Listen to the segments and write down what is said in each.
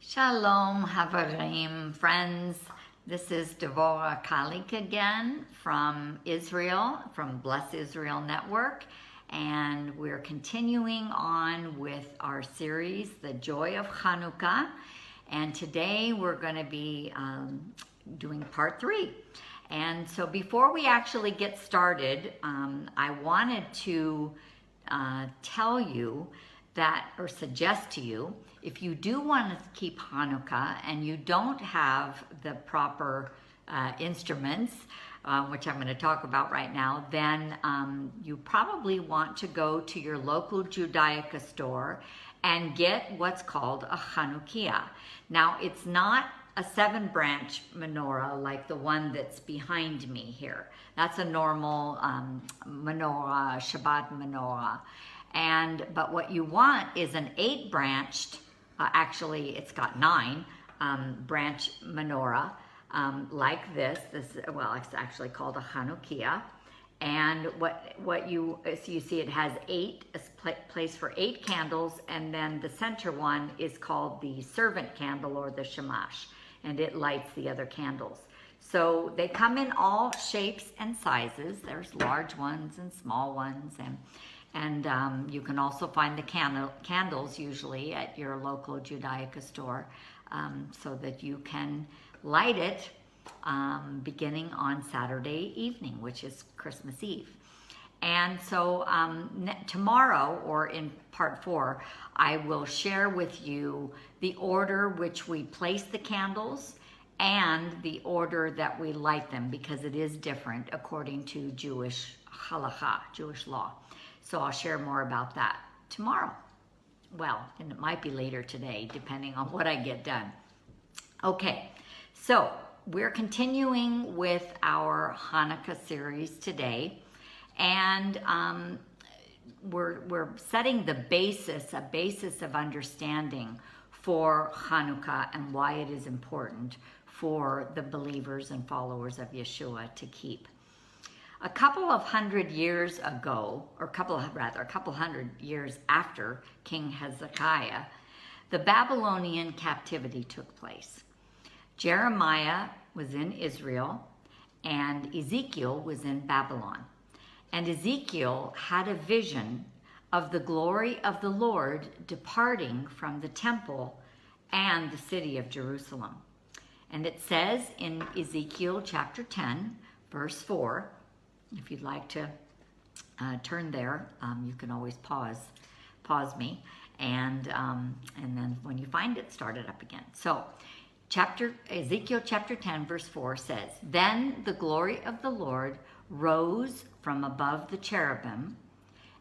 Shalom, Havarim, friends. This is Devorah Kalik again from Israel, from Bless Israel Network, and we're continuing on with our series, The Joy of Chanukah, and today we're going to be doing part 3. And so before we actually get started, I wanted to tell you that, or suggest to you, if you do want to keep Hanukkah and you don't have the proper instruments, which I'm going to talk about right now, then you probably want to go to your local Judaica store and get what's called a Chanukiah. Now, it's not a 7-branch menorah like the one that's behind me here. That's a normal menorah, Shabbat menorah. But what you want is an 8-branched, actually it's got 9 branch menorah like this. Well, it's actually called a Chanukiah. And what you see, it has a place for 8 candles, and then the center one is called the servant candle or the shamash, and it lights the other candles. So they come in all shapes and sizes. There's large ones and small ones, and you can also find the candles usually at your local Judaica store, so that you can light it beginning on Saturday evening, which is Christmas Eve. And so tomorrow, or in part 4, I will share with you the order which we place the candles and the order that we light them, because it is different according to Jewish halakha, Jewish law. So I'll share more about that tomorrow. Well, and it might be later today, depending on what I get done. Okay, so we're continuing with our Hanukkah series today, and we're setting the basis, a basis of understanding for Hanukkah and why it is important for the believers and followers of Yeshua to keep. A couple hundred years ago, or a couple hundred years after King Hezekiah, the Babylonian captivity took place. Jeremiah was in Israel and Ezekiel was in Babylon. And Ezekiel had a vision of the glory of the Lord departing from the temple and the city of Jerusalem. And it says in Ezekiel chapter 10, verse 4, if you'd like to turn there, you can always pause me, and then when you find it, start it up again. So Ezekiel chapter 10, verse 4 says, "Then the glory of the Lord rose from above the cherubim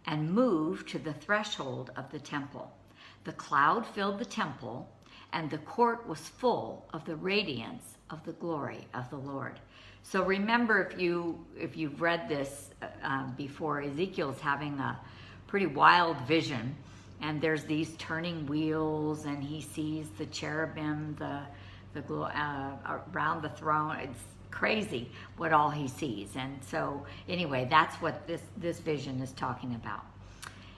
and moved to the threshold of the temple. The cloud filled the temple, and the court was full of the radiance of the glory of the Lord." So remember, if you've read this before, Ezekiel's having a pretty wild vision, and there's these turning wheels, and he sees the cherubim, around the throne. It's crazy what all he sees. And so anyway, that's what this vision is talking about.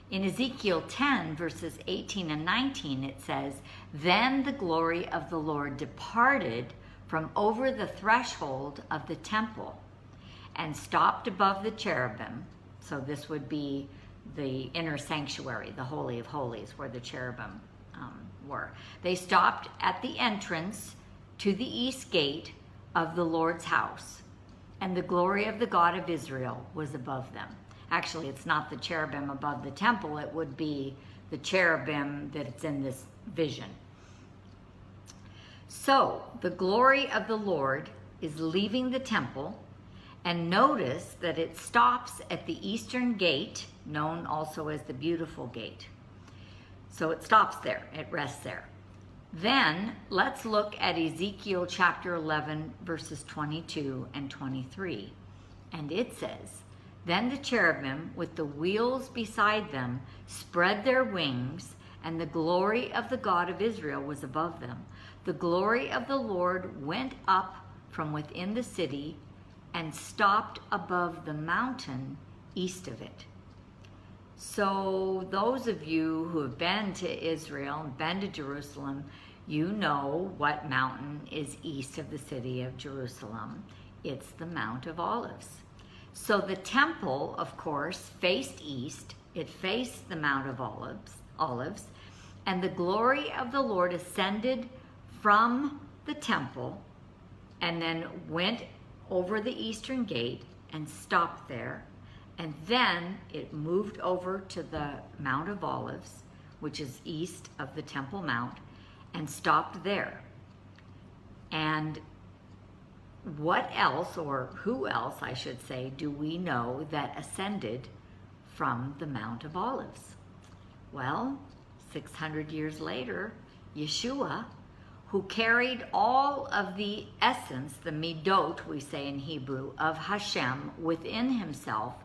In Ezekiel 10, verses 18 and 19, it says, "Then the glory of the Lord departed from over the threshold of the temple and stopped above the cherubim." So this would be the inner sanctuary, the Holy of Holies, where the cherubim were. They stopped at the entrance to the east gate of the Lord's house, and the glory of the God of Israel was above them. Actually, it's not the cherubim above the temple, it would be the cherubim that's in this vision. So the glory of the Lord is leaving the temple, and notice that it stops at the eastern gate, known also as the beautiful gate. So it stops there, it rests there. Then let's look at Ezekiel chapter 11, verses 22 and 23. And it says, "Then the cherubim with the wheels beside them spread their wings, and the glory of the God of Israel was above them. The glory of the Lord went up from within the city and stopped above the mountain east of it." So those of you who have been to Israel and been to Jerusalem, You know what mountain is east of the city of Jerusalem. It's the Mount of Olives. So the temple, of course, faced east. It faced the Mount of Olives, and the glory of the Lord ascended from the temple and then went over the eastern gate and stopped there. And then it moved over to the Mount of Olives, which is east of the Temple Mount, and stopped there. And what else, or who else, I should say, do we know that ascended from the Mount of Olives? Well, 600 years later, Yeshua, who carried all of the essence, the midot, we say in Hebrew, of Hashem within himself,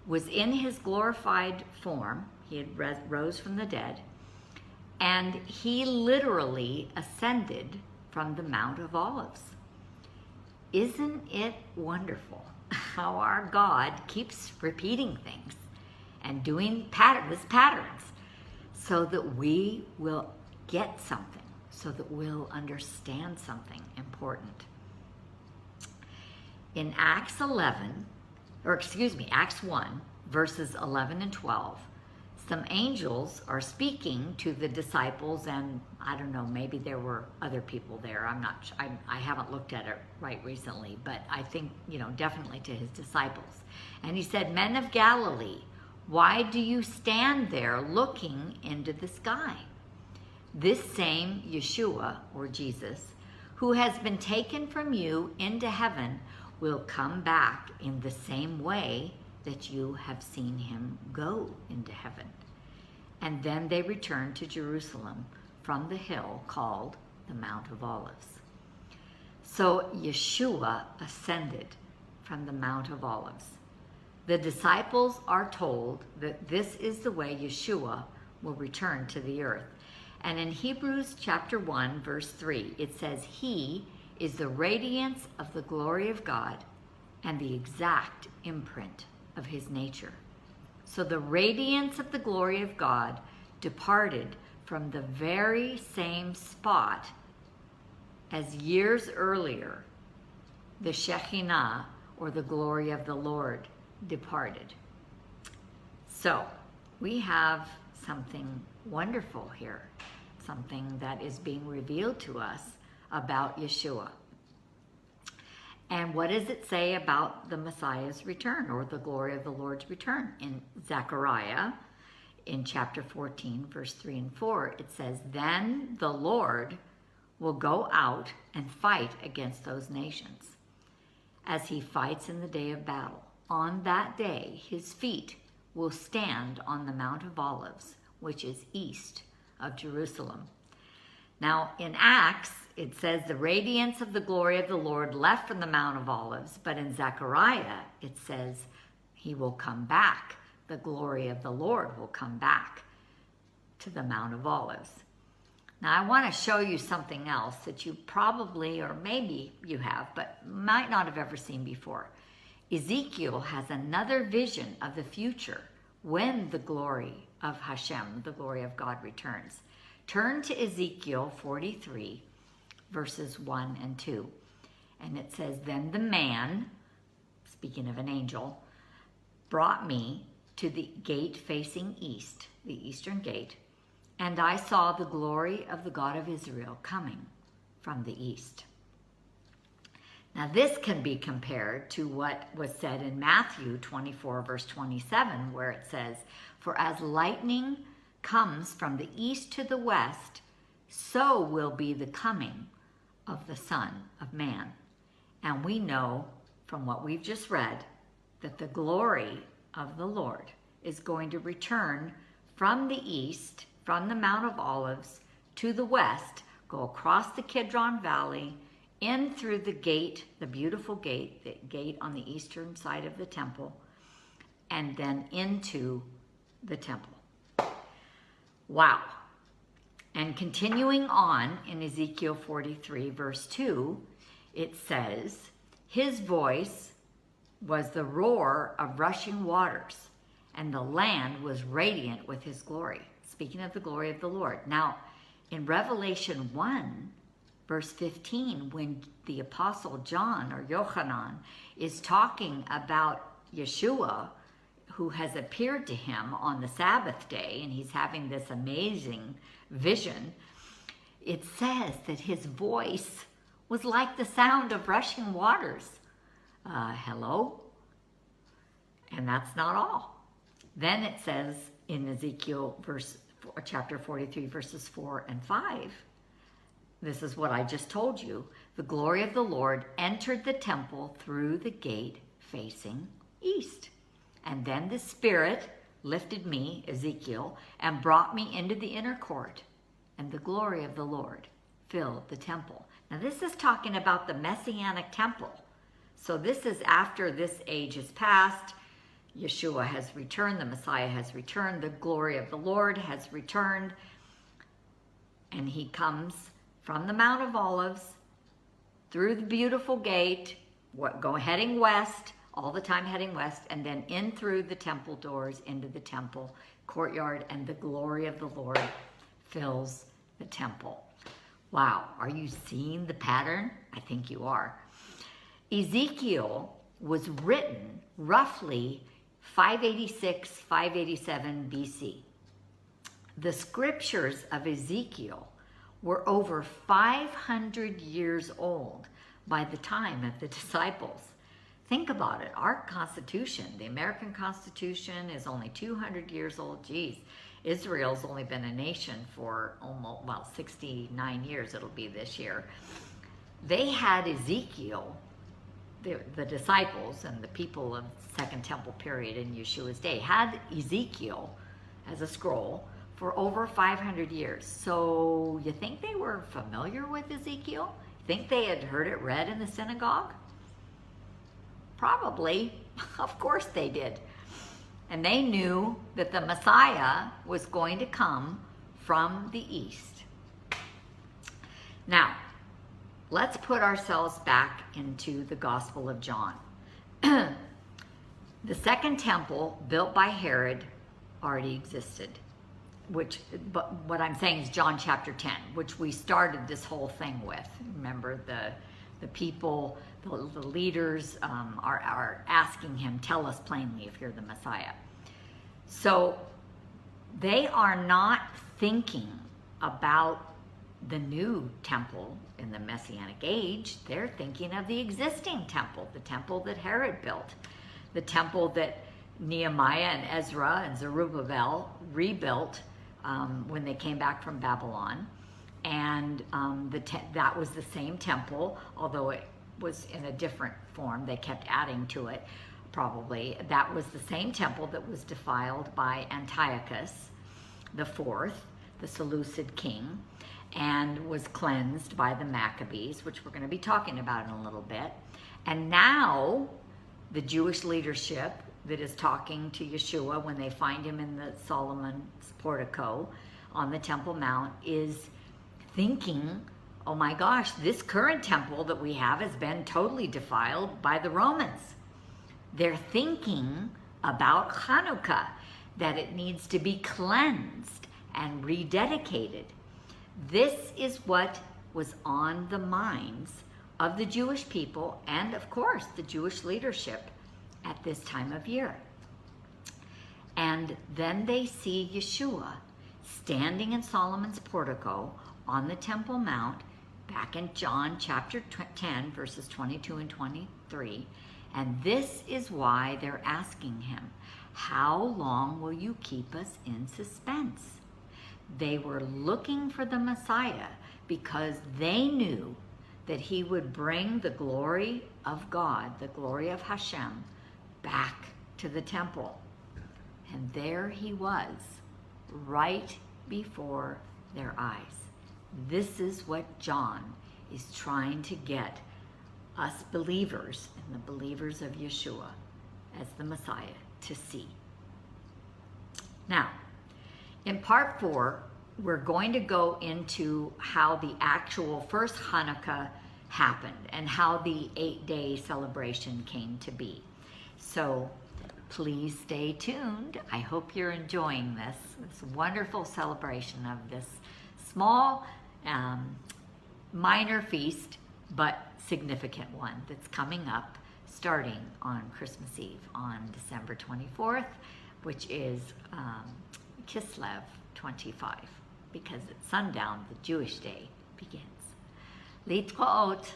was in his glorified form. He had rose from the dead, and he literally ascended from the Mount of Olives. Isn't it wonderful how our God keeps repeating things and doing patterns so that we will get something, so that we'll understand something important. In Acts 1, verses 11 and 12, some angels are speaking to the disciples, and I don't know, maybe there were other people there. I haven't looked at it right recently, but I think, definitely to his disciples. And he said, "Men of Galilee, why do you stand there looking into the sky? This same Yeshua, or Jesus, who has been taken from you into heaven, will come back in the same way that you have seen him go into heaven." And then they returned to Jerusalem from the hill called the Mount of Olives. So Yeshua ascended from the Mount of Olives. The disciples are told that this is the way Yeshua will return to the earth. And in Hebrews chapter 1, verse 3, it says, "He is the radiance of the glory of God and the exact imprint of his nature." So the radiance of the glory of God departed from the very same spot as years earlier the Shekinah, or the glory of the Lord, departed. So we have something wonderful here, something that is being revealed to us about Yeshua. And what does it say about the Messiah's return, or the glory of the Lord's return? In Zechariah, in chapter 14, verse 3 and 4, it says, "Then the Lord will go out and fight against those nations, as he fights in the day of battle. On that day, his feet will stand on the Mount of Olives, which is east of Jerusalem." Now, in Acts, it says the radiance of the glory of the Lord left from the Mount of Olives, but in Zechariah, it says he will come back. The glory of the Lord will come back to the Mount of Olives. Now, I want to show you something else that you probably, or maybe you have, but might not have ever seen before. Ezekiel has another vision of the future when the glory of Hashem, the glory of God, returns. Turn to Ezekiel 43, verses 1 and 2. And it says, "Then the man," speaking of an angel, "brought me to the gate facing east," the eastern gate, "and I saw the glory of the God of Israel coming from the east." Now this can be compared to what was said in Matthew 24, verse 27, where it says, "For as lightning comes from the east to the west, so will be the coming of the Son of Man." And we know from what we've just read that the glory of the Lord is going to return from the east, from the Mount of Olives, to the west, go across the Kidron Valley, in through the gate, the beautiful gate, the gate on the eastern side of the temple, and then into the temple. Wow. And continuing on in Ezekiel 43, verse 2, it says, "His voice was the roar of rushing waters, and the land was radiant with his glory." Speaking of the glory of the Lord. Now, In Revelation 1, verse 15, when the Apostle John or Yochanan is talking about Yeshua, who has appeared to him on the Sabbath day, and he's having this amazing vision, it says that his voice was like the sound of rushing waters. Hello? And that's not all. Then it says in Ezekiel chapter 43, verses 4 and 5, this is what I just told you. The glory of the Lord entered the temple through the gate facing east. And then the Spirit lifted me, Ezekiel, and brought me into the inner court. And the glory of the Lord filled the temple. Now this is talking about the Messianic temple. So this is after this age is past. Yeshua has returned, the Messiah has returned, the glory of the Lord has returned. And he comes from the Mount of Olives, through the beautiful gate, heading west, all the time heading west, and then in through the temple doors into the temple courtyard, and the glory of the Lord fills the temple. Wow, are you seeing the pattern? I think you are. Ezekiel was written roughly 586, 587 BC. The scriptures of Ezekiel were over 500 years old by the time of the disciples. Think about it. Our Constitution, the American Constitution, is only 200 years old. Geez, Israel's only been a nation for 69 years it'll be this year. They had Ezekiel, the disciples and the people of the Second Temple period in Yeshua's day, had Ezekiel as a scroll for over 500 years. So you think they were familiar with Ezekiel? Think they had heard it read in the synagogue? Probably. Of course they did. And they knew that the Messiah was going to come from the east. Now, let's put ourselves back into the Gospel of John. The second temple built by Herod already existed. But what I'm saying is John chapter 10, which we started this whole thing with. Remember, the people, the leaders are asking him, tell us plainly if you're the Messiah. So they are not thinking about the new temple in the Messianic age. They're thinking of the existing temple, the temple that Herod built, the temple that Nehemiah and Ezra and Zerubbabel rebuilt when they came back from Babylon. And that was the same temple, although it was in a different form. They kept adding to it, probably. That was the same temple that was defiled by Antiochus the Fourth, the Seleucid king, and was cleansed by the Maccabees, which we're going to be talking about in a little bit. And now the Jewish leadership that is talking to Yeshua when they find him in the Solomon's portico on the Temple Mount is thinking, oh my gosh, this current temple that we have has been totally defiled by the Romans. They're thinking about Chanukah, that it needs to be cleansed and rededicated. This is what was on the minds of the Jewish people and, of course, the Jewish leadership at this time of year. And then they see Yeshua standing in Solomon's portico on the Temple Mount, back in John chapter 10, verses 22 and 23. And this is why they're asking him, how long will you keep us in suspense? They were looking for the Messiah because they knew that he would bring the glory of God, the glory of Hashem, back to the temple. And there he was, right before their eyes. This is what John is trying to get us believers and the believers of Yeshua as the Messiah to see. Now, in part 4, we're going to go into how the actual first Hanukkah happened and how the 8-day celebration came to be. So please stay tuned. I hope you're enjoying this wonderful celebration of this small, minor feast, but significant one that's coming up starting on Christmas Eve on December 24th, which is Kislev 25, because at sundown, the Jewish day begins. Litvaot,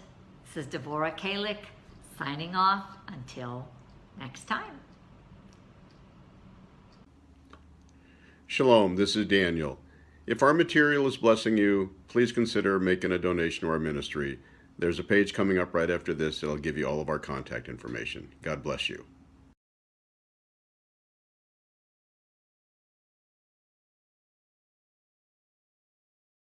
this is Devorah Kalik, signing off until next time. Shalom, this is Daniel. If our material is blessing you, please consider making a donation to our ministry. There's a page coming up right after this that'll give you all of our contact information. God bless you.